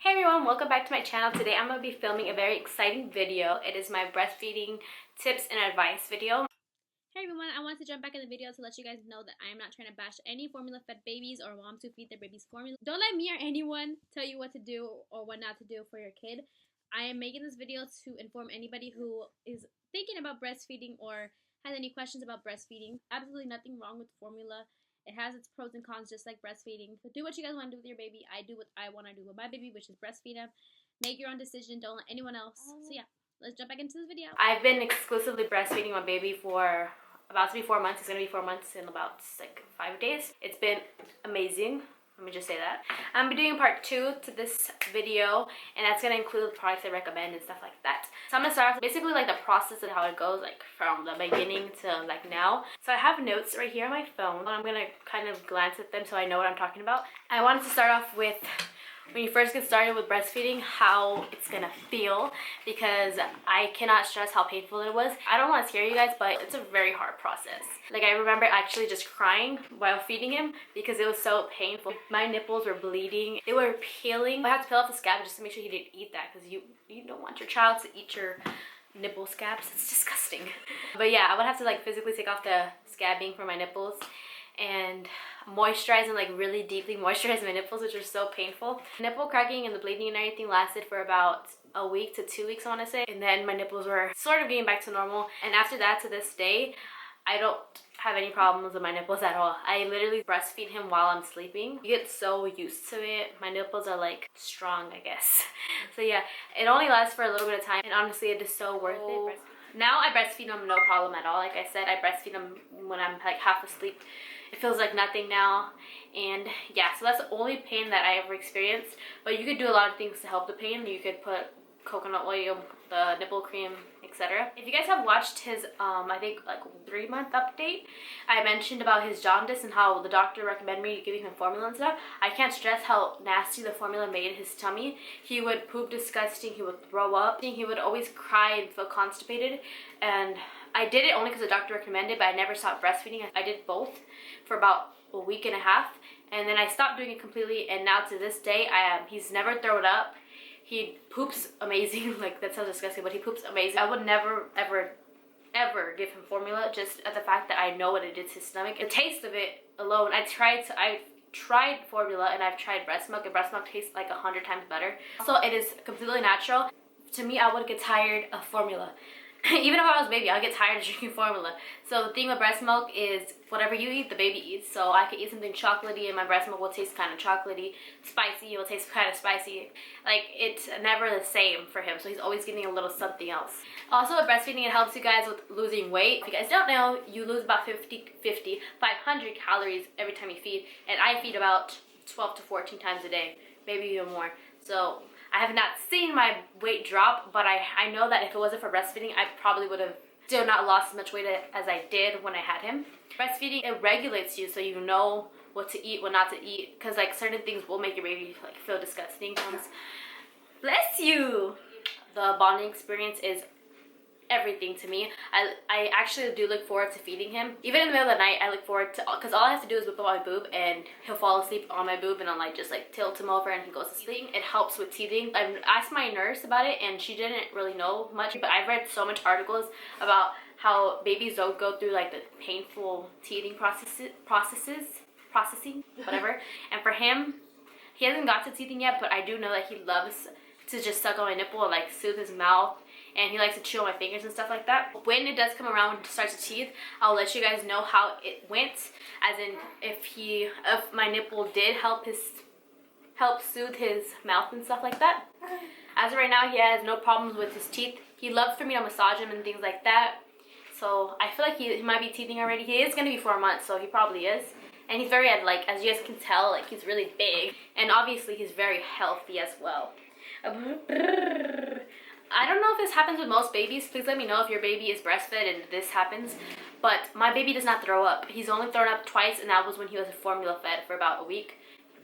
Hey everyone, welcome back to my channel. Today I'm going to be filming a very exciting video. It is my breastfeeding tips and advice video. Hey everyone, I wanted to jump back in the video to let you guys know that I am not trying to bash any formula-fed babies or moms who feed their babies formula. Don't let me or anyone tell you what to do or what not to do for your kid. I am making this video to inform anybody who is thinking about breastfeeding or has any questions about breastfeeding. Absolutely nothing wrong with formula. It has its pros and cons just like breastfeeding. So do what you guys want to do with your baby. I do what I want to do with my baby, which is breastfeed him. Make your own decision. Don't let anyone else. So yeah, let's jump back into this video. I've been exclusively breastfeeding my baby for about to be 4 months. It's going to be 4 months in about like 5 days. It's been amazing. Let me just say that. I'm doing part 2 to this video, and that's going to include the products I recommend and stuff like that. So I'm going to start off basically like the process of how it goes, like from the beginning to like now. So I have notes right here on my phone. I'm going to kind of glance at them so I know what I'm talking about. I wanted to start off with when you first get started with breastfeeding, how it's gonna feel, because I cannot stress how painful it was. I don't want to scare you guys, but it's a very hard process. Like, I remember actually just crying while feeding him because it was so painful. My nipples were bleeding. They were peeling. I had to peel off the scab just to make sure he didn't eat that, because you don't want your child to eat your nipple scabs. It's disgusting. But yeah, I would have to like physically take off the scabbing from my nipples and moisturize and like really deeply moisturize my nipples, which are so painful. Nipple cracking and the bleeding and everything lasted for about a week to 2 weeks, I want to say, and then my nipples were sort of getting back to normal. And after that, to this day, I don't have any problems with my nipples at all. I literally breastfeed him while I'm sleeping. You get so used to it. My nipples are like strong, I guess. So yeah, it only lasts for a little bit of time, and honestly it is so worth it. Now I breastfeed him no problem at all. Like I said, I breastfeed him when I'm like half asleep. It feels like nothing now. And yeah, so that's the only pain that I ever experienced. But you could do a lot of things to help the pain. You could put coconut oil, the nipple cream, etc. If you guys have watched his I think like 3-month update, I mentioned about his jaundice and how the doctor recommended me giving him formula and stuff. I can't stress how nasty the formula made his tummy. He would poop disgusting, he would throw up, he would always cry and feel constipated. And I did it only because the doctor recommended, but I never stopped breastfeeding. I did both for about a week and a half, and then I stopped doing it completely, and now to this day he's never thrown up. He poops amazing. Like, that sounds disgusting, but he poops amazing. I would never ever give him formula, just at the fact that I know what it did to his stomach. The taste of it alone, I've tried formula and I've tried breast milk, and breast milk tastes like 100 times better. So it is completely natural. To me, I would get tired of formula. Even if I was a baby, I'll get tired of drinking formula. So the thing with breast milk is whatever you eat, the baby eats. So I could eat something chocolatey and my breast milk will taste kind of chocolatey. Spicy, it will taste kind of spicy. Like, it's never the same for him. So he's always getting a little something else. Also with breastfeeding, it helps you guys with losing weight. If you guys don't know, you lose about 500 calories every time you feed. And I feed about 12 to 14 times a day, maybe even more. So I have not seen my weight drop, but I know that if it wasn't for breastfeeding, I probably would have still not lost as much weight as I did when I had him. Breastfeeding, it regulates you, so you know what to eat, what not to eat, because like certain things will make your baby like feel disgusting. Bless you! The bonding experience is everything to me. I actually do look forward to feeding him. Even in the middle of the night, I look forward to, because all I have to do is whip up my boob and he'll fall asleep on my boob, and I'll like just like tilt him over and he goes to sleep. It helps with teething. I asked my nurse about it and she didn't really know much, but I've read so much articles about how babies don't go through like the painful teething processing, whatever. And for him, he hasn't got to teething yet, but I do know that he loves to just suck on my nipple and like soothe his mouth, and he likes to chew on my fingers and stuff like that. When it does come around, when it starts to teeth, I'll let you guys know how it went, as in if my nipple did help soothe his mouth and stuff like that. As of right now, he has no problems with his teeth. He loves for me to massage him and things like that. So I feel like he might be teething already. He is going to be 4 months, so he probably is. And he's very, like, as you guys can tell, like, he's really big. And obviously he's very healthy as well. I don't know if this happens with most babies. Please let me know if your baby is breastfed and this happens. But my baby does not throw up. He's only thrown up twice, and that was when he was formula fed for about a week.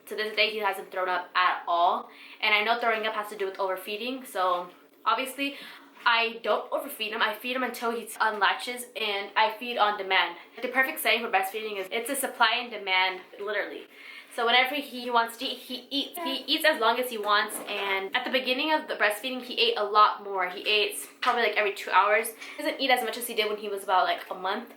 To this day, he hasn't thrown up at all. And I know throwing up has to do with overfeeding. So obviously, I don't overfeed him. I feed him until he unlatches, and I feed on demand. The perfect saying for breastfeeding is it's a supply and demand, literally. So whenever he wants to eat, he eats. He eats as long as he wants. And at the beginning of the breastfeeding, he ate a lot more. He ate probably like every 2 hours. He doesn't eat as much as he did when he was about like a month,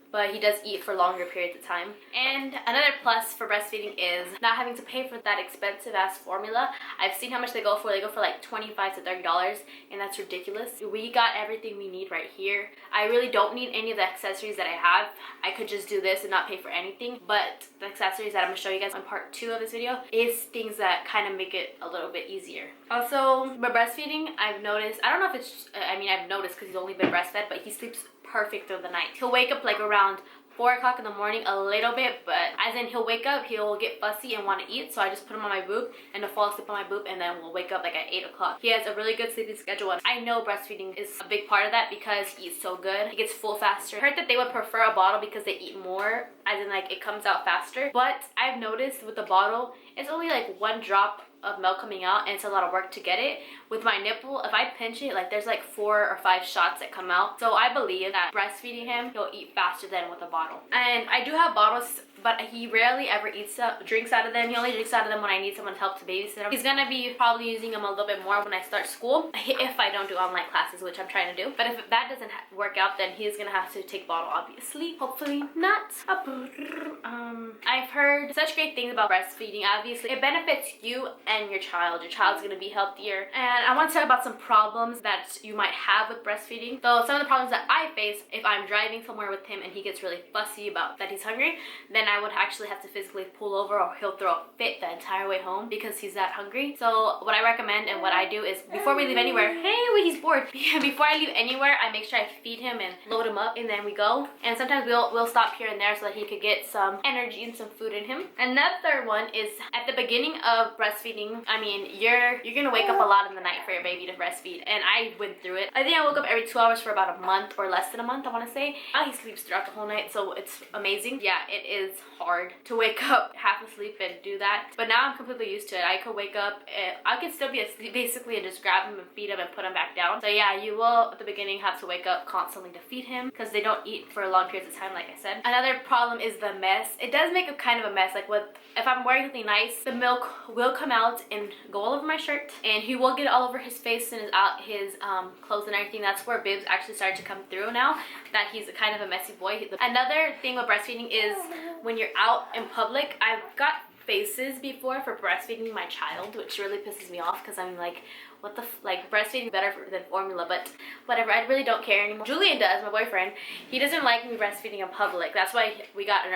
but he does eat for longer periods of time. And another plus for breastfeeding is not having to pay for that expensive ass formula. I've seen how much they go for. They go for like $25 to $30, and that's ridiculous. We got everything we need right here. I really don't need any of the accessories that I have. I could just do this and not pay for anything, but the accessories that I'm gonna show you guys on part 2 of this video is things that kind of make it a little bit easier. Also, but breastfeeding, I've noticed, I don't know if it's, I mean, I've noticed because he's only been breastfed, but he sleeps perfect through the night. He'll wake up like around 4 o'clock in the morning a little bit, but as in he'll wake up, he'll get fussy and want to eat, so I just put him on my boob and he'll fall asleep on my boob, and then we'll wake up like at 8 o'clock. He has a really good sleeping schedule, and I know breastfeeding is a big part of that because he eats so good. He gets full faster. I heard that they would prefer a bottle because they eat more, as in like it comes out faster, but I've noticed with the bottle, it's only like 1 drop of milk coming out, and it's a lot of work to get it. With my nipple, if I pinch it, like there's like 4 or 5 shots that come out. So I believe that breastfeeding him, he'll eat faster than with a bottle. And I do have bottles, but he rarely ever drinks out of them. He only drinks out of them when I need someone to help to babysit him. He's gonna be probably using them a little bit more when I start school, if I don't do online classes, which I'm trying to do. But if that doesn't work out, then he's gonna have to take bottle, obviously. Hopefully not. I've heard such great things about breastfeeding. Obviously, it benefits you and your child. Your child's gonna be healthier. And I want to talk about some problems that you might have with breastfeeding. So some of the problems that I face, if I'm driving somewhere with him and he gets really fussy about that he's hungry, then I would actually have to physically pull over, or he'll throw a fit the entire way home because he's that hungry. So what I recommend and what I do is before we leave anywhere, hey, when he's bored, before I leave anywhere, I make sure I feed him and load him up, and then we go. And sometimes we'll stop here and there so that he could get some energy and some food in him. Another one is at the beginning of breastfeeding, I mean, you're gonna wake up a lot in the night for your baby to breastfeed, and I went through it. I think I woke up every 2 hours for about a month, or less than a month, I want to say. Now he sleeps throughout the whole night, so it's amazing. Yeah, it is hard to wake up half asleep and do that, but now I'm completely used to it. I could wake up and I could still be asleep basically and just grab him and feed him and put him back down. So yeah, you will at the beginning have to wake up constantly to feed him because they don't eat for long periods of time, like I said. Another problem is the mess. It does make a kind of a mess. Like if I'm wearing something nice, the milk will come out and go all over my shirt, and he will get all over his face and his clothes and everything. That's where bibs actually started to come through now that he's a kind of a messy boy. Another thing with breastfeeding is when you're out in public. I've got faces before for breastfeeding my child, which really pisses me off because I'm like, what the like, breastfeeding better than formula, but whatever, I really don't care anymore. Julian does, my boyfriend. He doesn't like me breastfeeding in public. That's why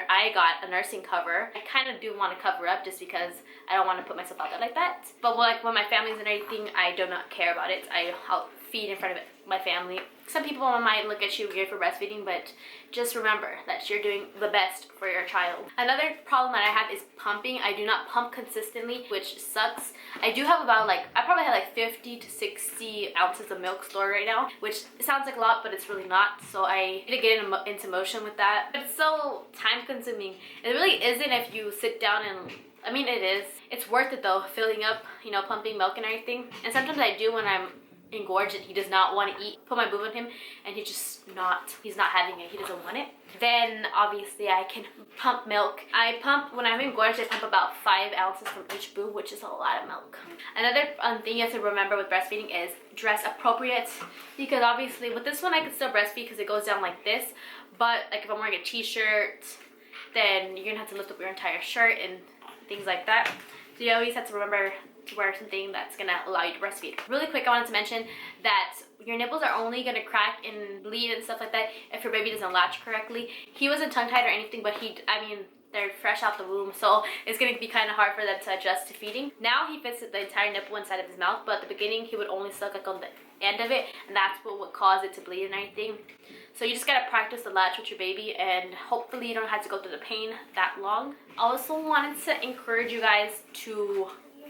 I got a nursing cover. I kind of do want to cover up just because I don't want to put myself out there like that. But like when my family's and everything, I do not care about it. I'll feed in front of my family. Some people might look at you weird for breastfeeding, but just remember that you're doing the best for your child. Another problem that I have is pumping. I do not pump consistently, which sucks. I do have about like, I probably have like 50 to 60 ounces of milk stored right now, which sounds like a lot, but it's really not. So I need to get into motion with that. But it's so time consuming. It really isn't if you sit down and, I mean, it is. It's worth it though, filling up, you know, pumping milk and everything. And sometimes I do when I'm engorged and he does not want to eat, put my boob on him and he's not having it, he doesn't want it. Then obviously I can pump milk. I pump, when I'm engorged, I pump about 5 ounces from each boob, which is a lot of milk. Another thing you have to remember with breastfeeding is dress appropriate, because obviously with this one I can still breastfeed because it goes down like this, but like if I'm wearing a t-shirt, then you're gonna have to lift up your entire shirt and things like that. So you always have to remember to wear something that's gonna allow you to breastfeed. Really quick, I wanted to mention that your nipples are only gonna crack and bleed and stuff like that if your baby doesn't latch correctly. He wasn't tongue-tied or anything, but they're fresh out the womb, so it's gonna be kind of hard for them to adjust to feeding. Now he fits the entire nipple inside of his mouth, but at the beginning he would only suck like on the end of it, and that's what would cause it to bleed and everything. So you just gotta practice the latch with your baby, and hopefully you don't have to go through the pain that long. I also wanted to encourage you guys to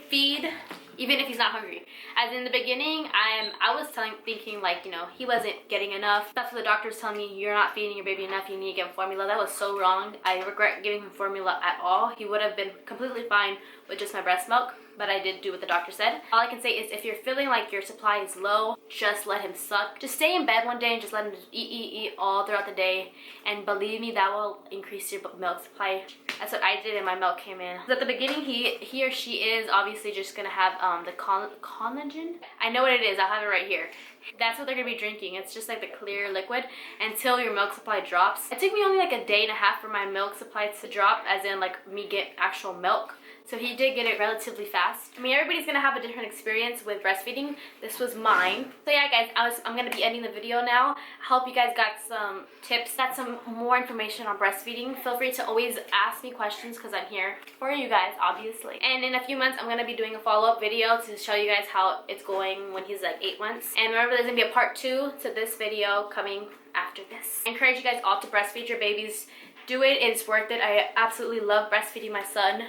feed even if he's not hungry. As in the beginning, I was thinking like, you know, he wasn't getting enough. That's what the doctor was telling me, you're not feeding your baby enough, you need to give him formula. That was so wrong. I regret giving him formula at all. He would have been completely fine with just my breast milk, but I did do what the doctor said. All I can say is if you're feeling like your supply is low, just let him suck. Just stay in bed one day and just let him eat all throughout the day, and believe me, that will increase your milk supply That's what I did, and my milk came in. At the beginning, he or she is obviously just gonna have the collagen. I know what it is. I'll have it right here. That's what they're gonna be drinking. It's just like the clear liquid until your milk supply drops. It took me only like a day and a half for my milk supply to drop, as in like me get actual milk. So he did get it relatively fast. I mean, everybody's gonna have a different experience with breastfeeding. This was mine. So yeah, guys, I'm gonna be ending the video now. I hope you guys got some tips, got some more information on breastfeeding. Feel free to always ask me questions because I'm here for you guys, obviously. And in a few months, I'm gonna be doing a follow-up video to show you guys how it's going when he's like 8 months. And remember, there's gonna be a part 2 to this video coming after this. I encourage you guys all to breastfeed your babies. Do it, it's worth it. I absolutely love breastfeeding my son.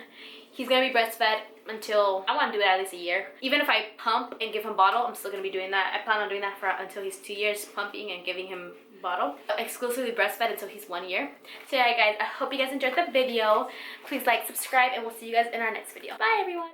He's gonna be breastfed until, I wanna do it at least a year. Even if I pump and give him bottle, I'm still gonna be doing that. I plan on doing that for until he's 2 years, pumping and giving him bottle. Exclusively breastfed until he's 1 year. So yeah, guys, I hope you guys enjoyed the video. Please like, subscribe, and we'll see you guys in our next video. Bye, everyone.